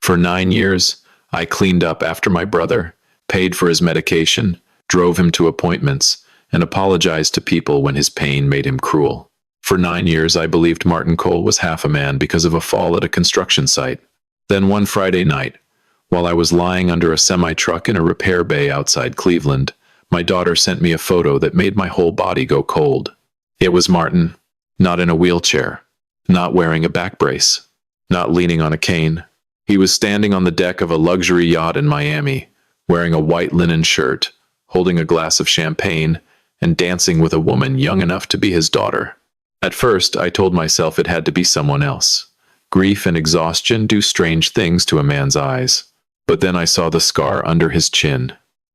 For 9 years, I cleaned up after my brother, paid for his medication, drove him to appointments, and apologized to people when his pain made him cruel. For 9 years, I believed Martin Cole was half a man because of a fall at a construction site. Then one Friday night, while I was lying under a semi-truck in a repair bay outside Cleveland, my daughter sent me a photo that made my whole body go cold. It was Martin, not in a wheelchair, not wearing a back brace, not leaning on a cane. He was standing on the deck of a luxury yacht in Miami, wearing a white linen shirt, holding a glass of champagne, and dancing with a woman young enough to be his daughter. At first, I told myself it had to be someone else. Grief and exhaustion do strange things to a man's eyes. But then I saw the scar under his chin,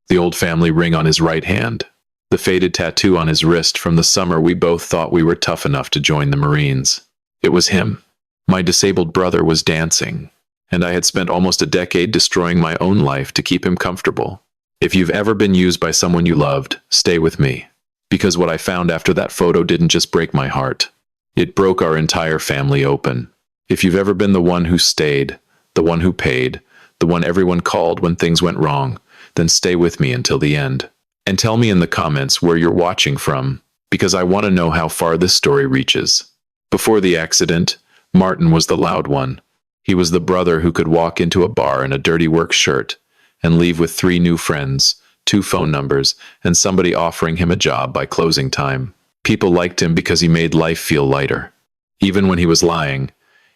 the old family ring on his right hand, the faded tattoo on his wrist from the summer we both thought we were tough enough to join the Marines. It was him. My disabled brother was dancing, and I had spent almost a decade destroying my own life to keep him comfortable. If you've ever been used by someone you loved, stay with me. Because what I found after that photo didn't just break my heart. It broke our entire family open. If you've ever been the one who stayed, the one who paid, the one everyone called when things went wrong, then stay with me until the end. And tell me in the comments where you're watching from, because I want to know how far this story reaches. Before the accident, Martin was the loud one. He was the brother who could walk into a bar in a dirty work shirt and leave with 3 new friends, 2 phone numbers, and somebody offering him a job by closing time. People liked him because he made life feel lighter. Even when he was lying,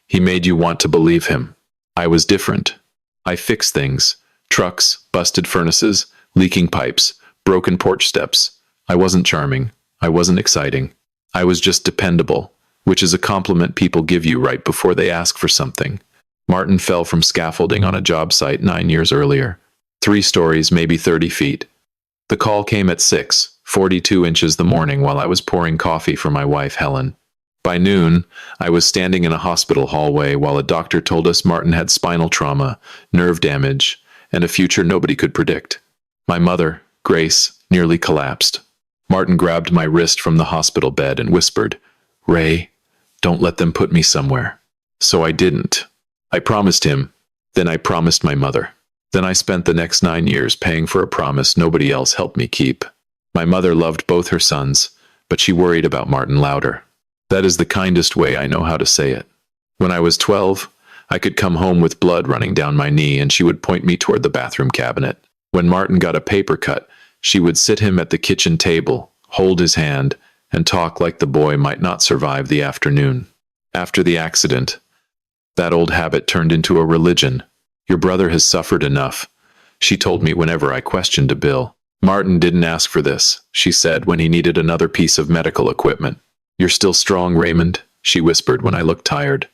he made you want to believe him. I was different. I fixed things. Trucks, busted furnaces, leaking pipes, broken porch steps. I wasn't charming. I wasn't exciting. I was just dependable, which is a compliment people give you right before they ask for something. Martin fell from scaffolding on a job site 9 years earlier. 3 stories, maybe 30 feet. The call came at 6:42 inches the morning while I was pouring coffee for my wife, Helen. By noon, I was standing in a hospital hallway while a doctor told us Martin had spinal trauma, nerve damage, and a future nobody could predict. My mother, Grace, nearly collapsed. Martin grabbed my wrist from the hospital bed and whispered, "Ray, don't let them put me somewhere." So I didn't. I promised him. Then I promised my mother. Then I spent the next 9 years paying for a promise nobody else helped me keep. My mother loved both her sons, but she worried about Martin louder. That is the kindest way I know how to say it. When I was 12, I could come home with blood running down my knee and she would point me toward the bathroom cabinet. When Martin got a paper cut, she would sit him at the kitchen table, hold his hand, and talk like the boy might not survive the afternoon. After the accident, that old habit turned into a religion. Your brother has suffered enough, she told me whenever I questioned a bill. Martin didn't ask for this, she said when he needed another piece of medical equipment. You're still strong, Raymond, she whispered when I looked tired.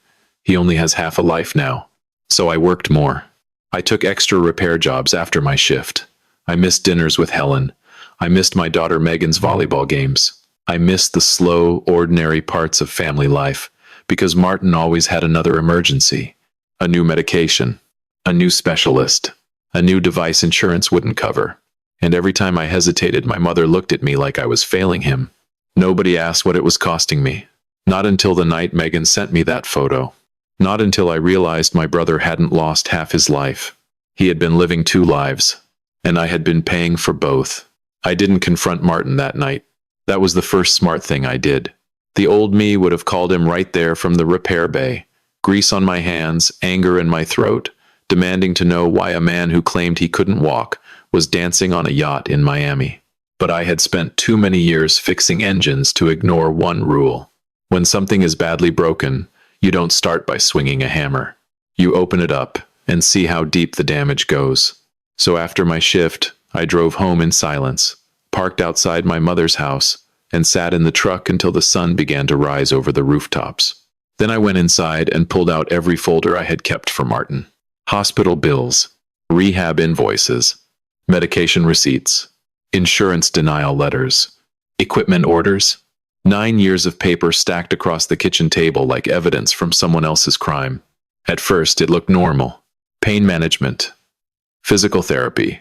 He only has half a life now. So I worked more. I took extra repair jobs after my shift. I missed dinners with Helen. I missed my daughter Megan's volleyball games. I missed the slow, ordinary parts of family life because Martin always had another emergency. A new medication. A new specialist. A new device insurance wouldn't cover. And every time I hesitated, my mother looked at me like I was failing him. Nobody asked what it was costing me. Not until the night Megan sent me that photo. Not until I realized my brother hadn't lost half his life. He had been living 2 lives, and I had been paying for both. I didn't confront Martin that night. That was the first smart thing I did. The old me would have called him right there from the repair bay, grease on my hands, anger in my throat, demanding to know why a man who claimed he couldn't walk was dancing on a yacht in Miami. But I had spent too many years fixing engines to ignore one rule. When something is badly broken, you don't start by swinging a hammer. You open it up and see how deep the damage goes. So after my shift, I drove home in silence, parked outside my mother's house, and sat in the truck until the sun began to rise over the rooftops. Then I went inside and pulled out every folder I had kept for Martin. Hospital bills, rehab invoices, medication receipts, insurance denial letters, equipment orders. 9 years of paper stacked across the kitchen table like evidence from someone else's crime. At first, it looked normal. Pain management, physical therapy,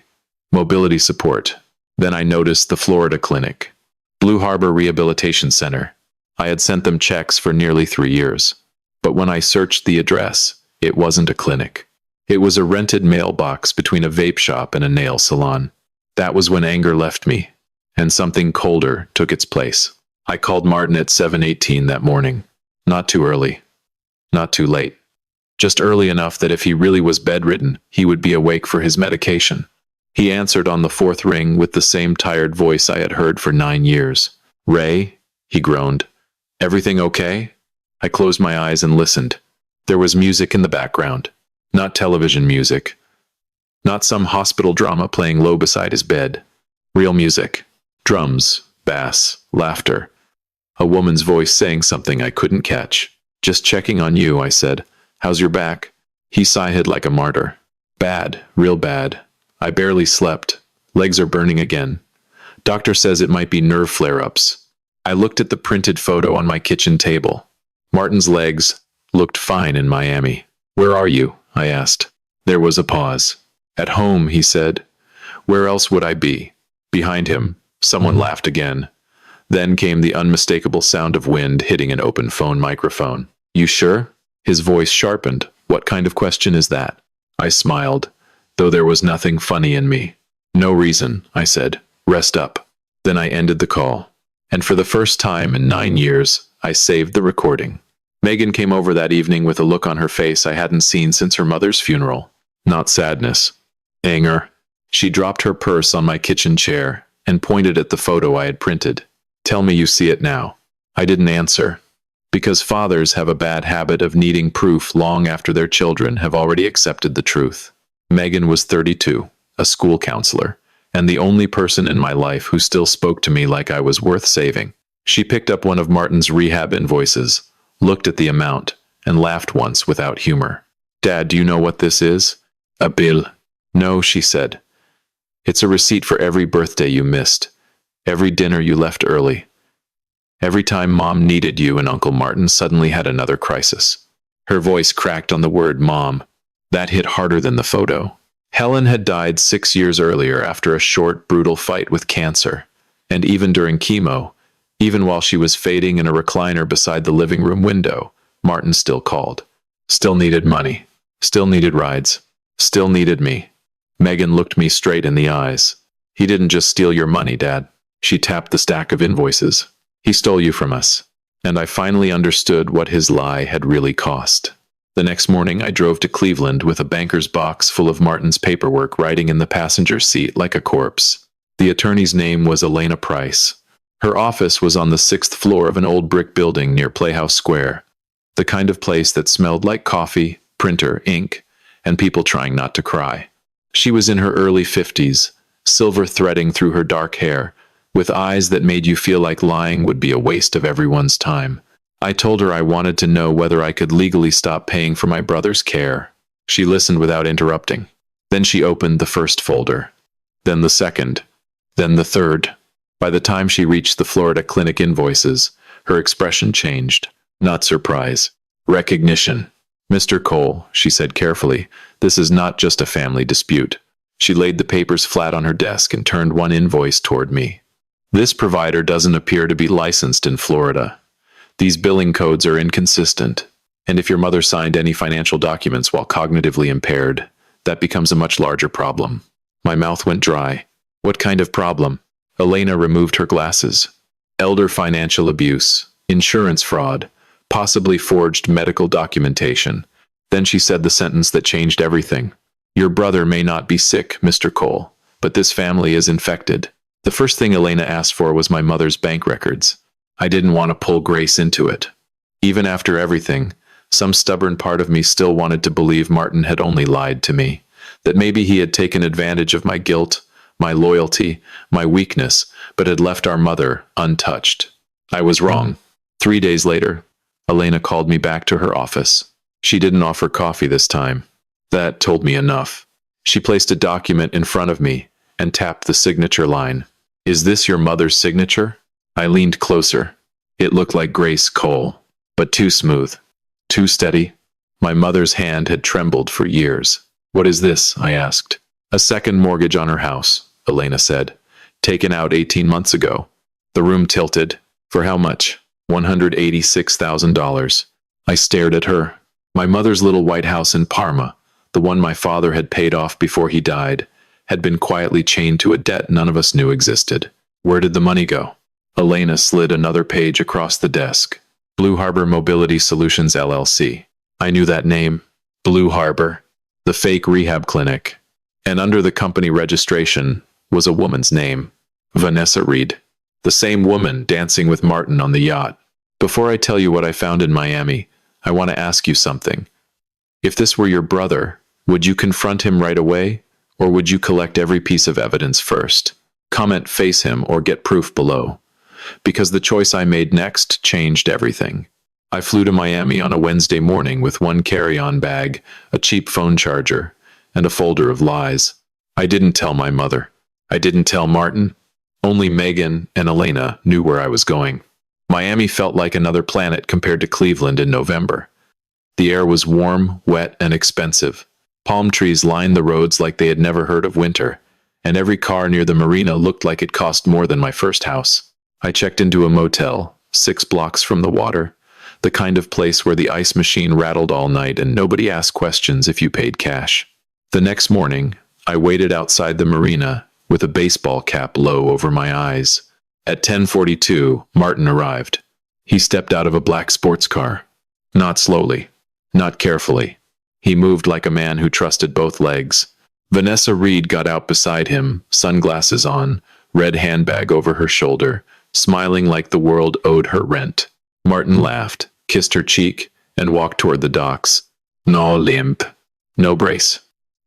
mobility support. Then I noticed the Florida clinic, Blue Harbor Rehabilitation Center. I had sent them checks for nearly 3 years. But when I searched the address, it wasn't a clinic. It was a rented mailbox between a vape shop and a nail salon. That was when anger left me, and something colder took its place. I called Martin at 7:18 that morning. Not too early. Not too late. Just early enough that if he really was bedridden, he would be awake for his medication. He answered on the fourth ring with the same tired voice I had heard for 9 years. "Ray," he groaned. "Everything okay?" I closed my eyes and listened. There was music in the background. Not television music. Not some hospital drama playing low beside his bed. Real music. Drums, bass, laughter. A woman's voice saying something I couldn't catch. "Just checking on you," I said. "How's your back?" He sighed like a martyr. "Bad, real bad. I barely slept. Legs are burning again. Doctor says it might be nerve flare-ups." I looked at the printed photo on my kitchen table. Martin's legs looked fine in Miami. "Where are you?" I asked. There was a pause. "At home," he said. "Where else would I be?" Behind him, someone laughed again. Then came the unmistakable sound of wind hitting an open phone microphone. "You sure?" His voice sharpened. "What kind of question is that?" I smiled, though there was nothing funny in me. "No reason," I said. "Rest up." Then I ended the call. And for the first time in 9 years, I saved the recording. Megan came over that evening with a look on her face I hadn't seen since her mother's funeral. Not sadness. Anger. She dropped her purse on my kitchen chair and pointed at the photo I had printed. "Tell me you see it now." I didn't answer, because fathers have a bad habit of needing proof long after their children have already accepted the truth. Megan was 32, a school counselor, and the only person in my life who still spoke to me like I was worth saving. She picked up one of Martin's rehab invoices, looked at the amount, and laughed once without humor. "Dad, do you know what this is?" "A bill." "No," she said. "It's a receipt for every birthday you missed, every dinner you left early, every time Mom needed you and Uncle Martin suddenly had another crisis." Her voice cracked on the word Mom. That hit harder than the photo. Helen had died 6 years earlier after a short, brutal fight with cancer, and even during chemo, even while she was fading in a recliner beside the living room window, Martin still called. Still needed money. Still needed rides. Still needed me. Megan looked me straight in the eyes. "He didn't just steal your money, Dad." She tapped the stack of invoices. "He stole you from us." And I finally understood what his lie had really cost. The next morning I drove to Cleveland with a banker's box full of Martin's paperwork riding in the passenger seat like a corpse. The attorney's name was Elena Price. Her office was on the 6th floor of an old brick building near Playhouse Square, the kind of place that smelled like coffee, printer, ink, and people trying not to cry. She was in her early 50s, silver threading through her dark hair, with eyes that made you feel like lying would be a waste of everyone's time. I told her I wanted to know whether I could legally stop paying for my brother's care. She listened without interrupting. Then she opened the first folder, then the second, then the third. By the time she reached the Florida clinic invoices, her expression changed. Not surprise. Recognition. "Mr. Cole," she said carefully, "this is not just a family dispute." She laid the papers flat on her desk and turned one invoice toward me. "This provider doesn't appear to be licensed in Florida. These billing codes are inconsistent. And if your mother signed any financial documents while cognitively impaired, that becomes a much larger problem." My mouth went dry. "What kind of problem?" Elena removed her glasses. "Elder financial abuse, insurance fraud, possibly forged medical documentation." Then she said the sentence that changed everything. "Your brother may not be sick, Mr. Cole, but this family is infected." The first thing Elena asked for was my mother's bank records. I didn't want to pull Grace into it. Even after everything, some stubborn part of me still wanted to believe Martin had only lied to me, that maybe he had taken advantage of my guilt, my loyalty, my weakness, but had left our mother untouched. I was wrong. 3 days later, Elena called me back to her office. She didn't offer coffee this time. That told me enough. She placed a document in front of me and tapped the signature line. "Is this your mother's signature?" I leaned closer. It looked like Grace Cole, but too smooth, too steady. My mother's hand had trembled for years. "What is this?" I asked. "A second mortgage on her house," Elena said. "Taken out 18 months ago." The room tilted. "For how much?" $186,000. I stared at her. My mother's little white house in Parma, the one my father had paid off before he died, had been quietly chained to a debt none of us knew existed. Where did the money go? Elena slid another page across the desk. Blue Harbor Mobility Solutions LLC. I knew that name. Blue Harbor. The fake rehab clinic. And under the company registration was a woman's name. Vanessa Reed. The same woman dancing with Martin on the yacht. Before I tell you what I found in Miami, I want to ask you something. If this were your brother, would you confront him right away, or would you collect every piece of evidence first? Comment face him or get proof below. Because the choice I made next changed everything. I flew to Miami on a Wednesday morning with one carry-on bag, a cheap phone charger, and a folder of lies. I didn't tell my mother. I didn't tell Martin. Only Megan and Elena knew where I was going. Miami felt like another planet compared to Cleveland in November. The air was warm, wet, and expensive. Palm trees lined the roads like they had never heard of winter, and every car near the marina looked like it cost more than my first house. I checked into a motel, 6 blocks from the water, the kind of place where the ice machine rattled all night and nobody asked questions if you paid cash. The next morning, I waited outside the marina with a baseball cap low over my eyes. At 10:42, Martin arrived. He stepped out of a black sports car. Not slowly, not carefully. He moved like a man who trusted both legs. Vanessa Reed got out beside him, sunglasses on, red handbag over her shoulder, smiling like the world owed her rent. Martin laughed, kissed her cheek, and walked toward the docks. No limp. No brace.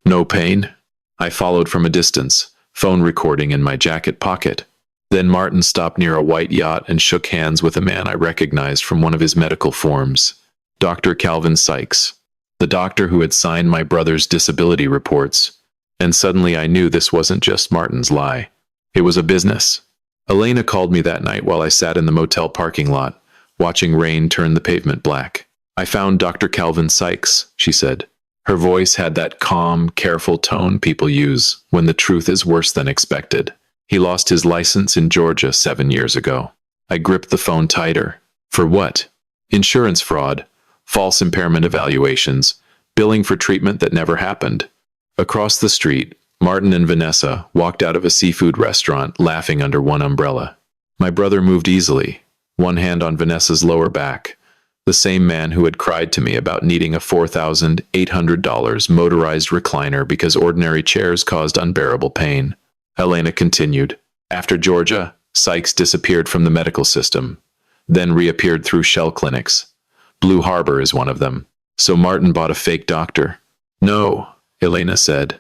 No pain. I followed from a distance, phone recording in my jacket pocket. Then Martin stopped near a white yacht and shook hands with a man I recognized from one of his medical forms. Dr. Calvin Sykes, the doctor who had signed my brother's disability reports. And suddenly I knew this wasn't just Martin's lie. It was a business. Elena called me that night while I sat in the motel parking lot, watching rain turn the pavement black. I found Dr. Calvin Sykes, she said. Her voice had that calm, careful tone people use when the truth is worse than expected. He lost his license in Georgia 7 years ago. I gripped the phone tighter. For what? Insurance fraud, false impairment evaluations, billing for treatment that never happened. Across the street, Martin and Vanessa walked out of a seafood restaurant, laughing under one umbrella. My brother moved easily, one hand on Vanessa's lower back, the same man who had cried to me about needing a $4,800 motorized recliner because ordinary chairs caused unbearable pain. Elena continued. After Georgia, Sykes disappeared from the medical system, then reappeared through shell clinics. Blue Harbor is one of them. So Martin bought a fake doctor. No, Elena said.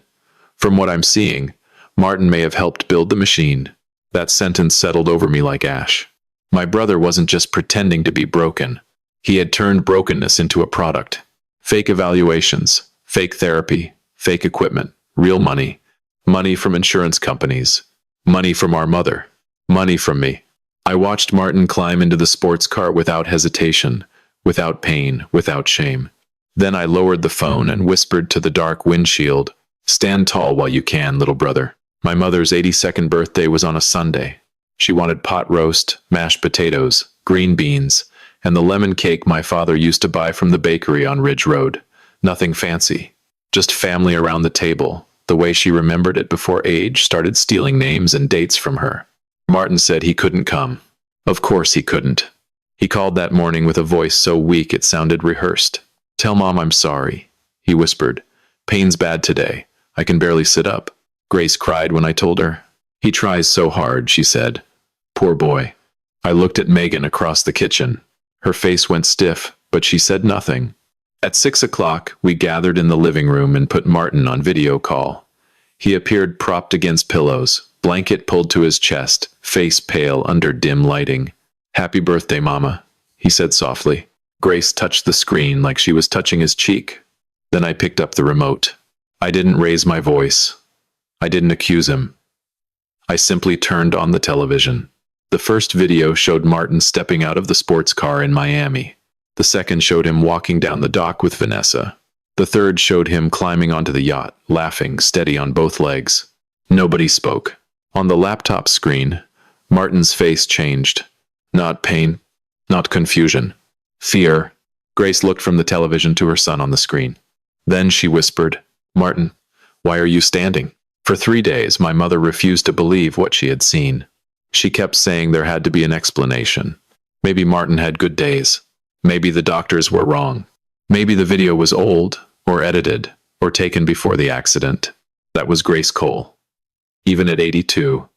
From what I'm seeing, Martin may have helped build the machine. That sentence settled over me like ash. My brother wasn't just pretending to be broken. He had turned brokenness into a product. Fake evaluations, fake therapy, fake equipment, real money. Money from insurance companies. Money from our mother. Money from me. I watched Martin climb into the sports car without hesitation, without pain, without shame. Then I lowered the phone and whispered to the dark windshield, "Stand tall while you can, little brother." My mother's 82nd birthday was on a Sunday. She wanted pot roast, mashed potatoes, green beans, and the lemon cake my father used to buy from the bakery on Ridge Road. Nothing fancy. Just family around the table, the way she remembered it before age started stealing names and dates from her. Martin said he couldn't come. Of course he couldn't. He called that morning with a voice so weak it sounded rehearsed. "Tell Mom I'm sorry," he whispered. "Pain's bad today. I can barely sit up." Grace cried when I told her. "He tries so hard," she said. "Poor boy." I looked at Megan across the kitchen. Her face went stiff, but she said nothing. At 6 o'clock, we gathered in the living room and put Martin on video call. He appeared propped against pillows, blanket pulled to his chest, face pale under dim lighting. "Happy birthday, Mama," he said softly. Grace touched the screen like she was touching his cheek. Then I picked up the remote. I didn't raise my voice. I didn't accuse him. I simply turned on the television. The first video showed Martin stepping out of the sports car in Miami. The second showed him walking down the dock with Vanessa. The third showed him climbing onto the yacht, laughing, steady on both legs. Nobody spoke. On the laptop screen, Martin's face changed. Not pain, not confusion. Fear. Grace looked from the television to her son on the screen. Then she whispered, Martin, why are you standing? For 3 days, my mother refused to believe what she had seen. She kept saying there had to be an explanation. Maybe Martin had good days. Maybe the doctors were wrong. Maybe the video was old, or edited, or taken before the accident. That was Grace Cole. Even at 82,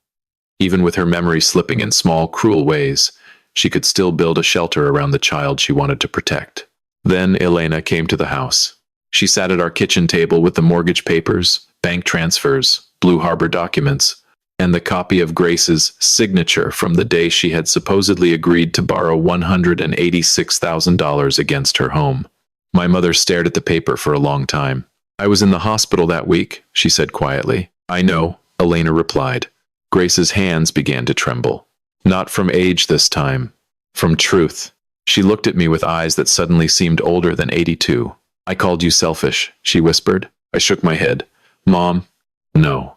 even with her memory slipping in small, cruel ways, she could still build a shelter around the child she wanted to protect. Then Elena came to the house. She sat at our kitchen table with the mortgage papers, bank transfers, Blue Harbor documents, and the copy of Grace's signature from the day she had supposedly agreed to borrow $186,000 against her home. My mother stared at the paper for a long time. I was in the hospital that week, she said quietly. I know, Elena replied. Grace's hands began to tremble. Not from age this time, from truth. She looked at me with eyes that suddenly seemed older than 82. I called you selfish, she whispered. I shook my head. Mom, no.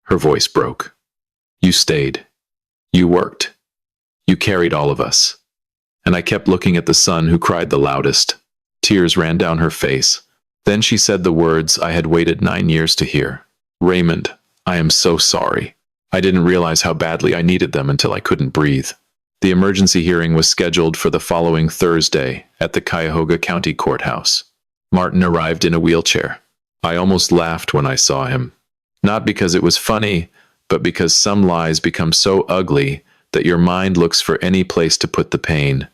Her voice broke. You stayed. You worked. You carried all of us. And I kept looking at the son who cried the loudest. Tears ran down her face. Then she said the words I had waited 9 years to hear. Raymond, I am so sorry. I didn't realize how badly I needed them until I couldn't breathe. The emergency hearing was scheduled for the following Thursday at the Cuyahoga County Courthouse. Martin arrived in a wheelchair. I almost laughed when I saw him. Not because it was funny, but because some lies become so ugly that your mind looks for any place to put the pain.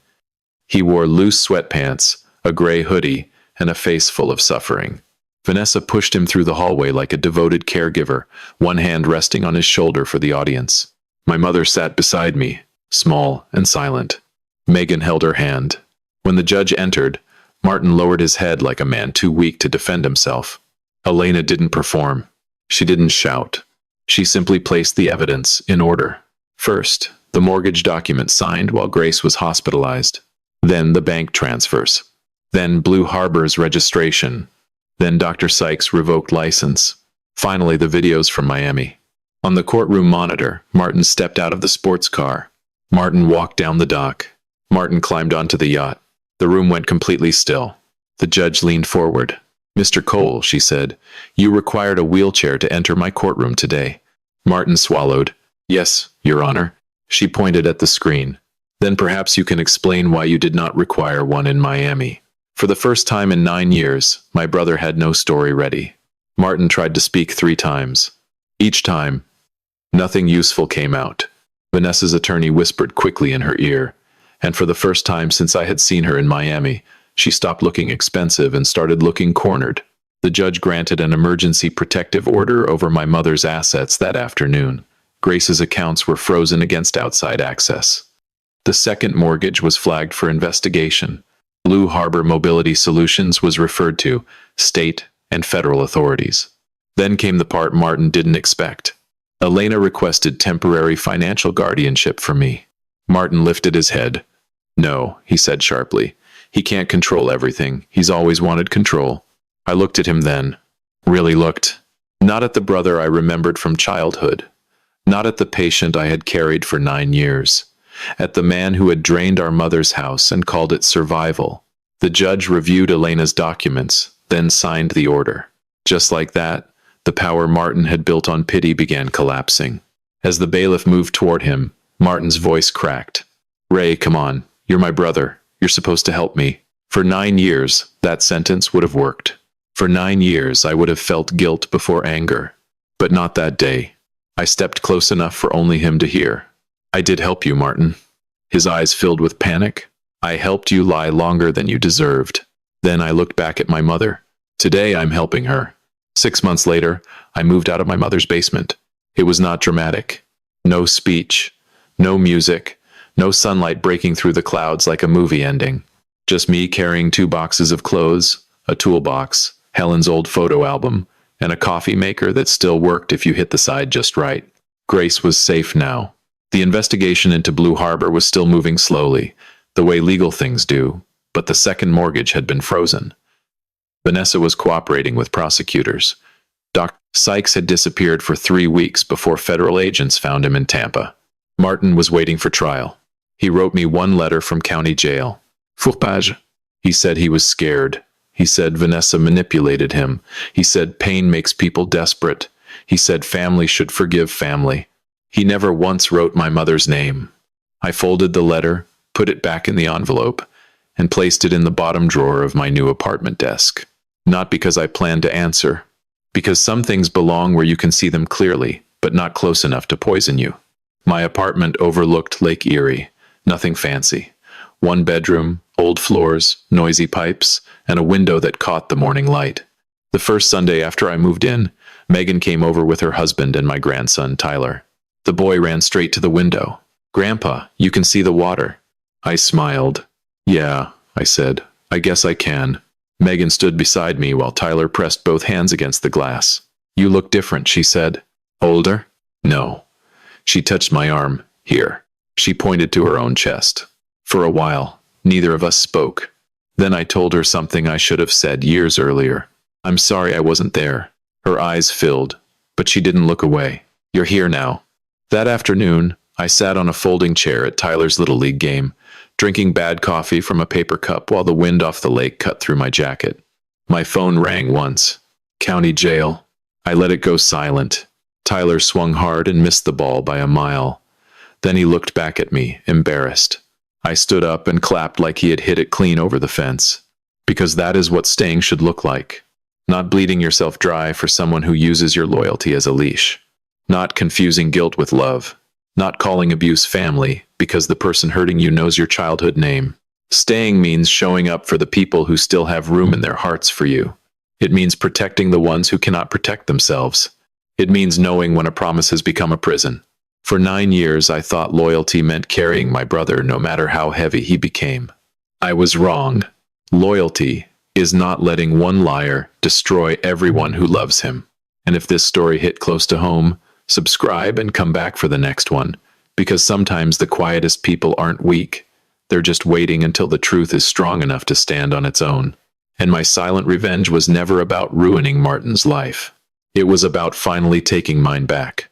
He wore loose sweatpants, a gray hoodie, and a face full of suffering. Vanessa pushed him through the hallway like a devoted caregiver, one hand resting on his shoulder for the audience. My mother sat beside me, small and silent. Megan held her hand. When the judge entered, Martin lowered his head like a man too weak to defend himself. Elena didn't perform. She didn't shout. She simply placed the evidence in order. First, the mortgage document signed while Grace was hospitalized. Then the bank transfers. Then Blue Harbor's registration. Then Dr. Sykes' revoked license. Finally, the videos from Miami. On the courtroom monitor, Martin stepped out of the sports car. Martin walked down the dock. Martin climbed onto the yacht. The room went completely still. The judge leaned forward. Mr. Cole, she said, you required a wheelchair to enter my courtroom today. Martin swallowed. Yes, Your Honor. She pointed at the screen. Then perhaps you can explain why you did not require one in Miami. For the first time in 9 years, my brother had no story ready. Martin tried to speak 3 times. Each time, nothing useful came out. Vanessa's attorney whispered quickly in her ear, and for the first time since I had seen her in Miami, she stopped looking expensive and started looking cornered. The judge granted an emergency protective order over my mother's assets that afternoon. Grace's accounts were frozen against outside access. The second mortgage was flagged for investigation. Blue Harbor Mobility Solutions was referred to state and federal authorities. Then came the part Martin didn't expect. Elena requested temporary financial guardianship for me. Martin lifted his head. No, he said sharply. He can't control everything. He's always wanted control. I looked at him then. Really looked. Not at the brother I remembered from childhood. Not at the patient I had carried for 9 years. At the man who had drained our mother's house and called it survival. The judge reviewed Elena's documents, then signed the order. Just like that, the power Martin had built on pity began collapsing. As the bailiff moved toward him, Martin's voice cracked. Ray, come on. You're my brother. You're supposed to help me. For 9 years, that sentence would have worked. For 9 years, I would have felt guilt before anger. But not that day. I stepped close enough for only him to hear. I did help you, Martin. His eyes filled with panic. I helped you lie longer than you deserved. Then I looked back at my mother. Today I'm helping her. 6 months later, I moved out of my mother's basement. It was not dramatic. No speech. No music. No sunlight breaking through the clouds like a movie ending. Just me carrying 2 boxes of clothes, a toolbox, Helen's old photo album, and a coffee maker that still worked if you hit the side just right. Grace was safe now. The investigation into Blue Harbor was still moving slowly, the way legal things do, but the second mortgage had been frozen. Vanessa was cooperating with prosecutors. Dr. Sykes had disappeared for 3 weeks before federal agents found him in Tampa. Martin was waiting for trial. He wrote me 1 letter from county jail. Fourpage. He said he was scared. He said Vanessa manipulated him. He said pain makes people desperate. He said family should forgive family. He never once wrote my mother's name. I folded the letter, put it back in the envelope, and placed it in the bottom drawer of my new apartment desk. Not because I planned to answer, because some things belong where you can see them clearly, but not close enough to poison you. My apartment overlooked Lake Erie. Nothing fancy. One bedroom, old floors, noisy pipes, and a window that caught the morning light. The first Sunday after I moved in, Megan came over with her husband and my grandson, Tyler. The boy ran straight to the window. "Grandpa, you can see the water." I smiled. "Yeah," I said. "I guess I can." Megan stood beside me while Tyler pressed both hands against the glass. "You look different," she said. "Older?" "No." She touched my arm. "Here." She pointed to her own chest. For a while, neither of us spoke. Then I told her something I should have said years earlier. "I'm sorry I wasn't there." Her eyes filled, but she didn't look away. "You're here now." That afternoon, I sat on a folding chair at Tyler's Little League game, drinking bad coffee from a paper cup while the wind off the lake cut through my jacket. My phone rang once. County jail. I let it go silent. Tyler swung hard and missed the ball by a mile. Then he looked back at me, embarrassed. I stood up and clapped like he had hit it clean over the fence. Because that is what staying should look like. Not bleeding yourself dry for someone who uses your loyalty as a leash. Not confusing guilt with love. Not calling abuse family because the person hurting you knows your childhood name. Staying means showing up for the people who still have room in their hearts for you. It means protecting the ones who cannot protect themselves. It means knowing when a promise has become a prison. For 9 years, I thought loyalty meant carrying my brother no matter how heavy he became. I was wrong. Loyalty is not letting one liar destroy everyone who loves him. And if this story hit close to home, subscribe and come back for the next one, because sometimes the quietest people aren't weak. They're just waiting until the truth is strong enough to stand on its own. And my silent revenge was never about ruining Martin's life. It was about finally taking mine back.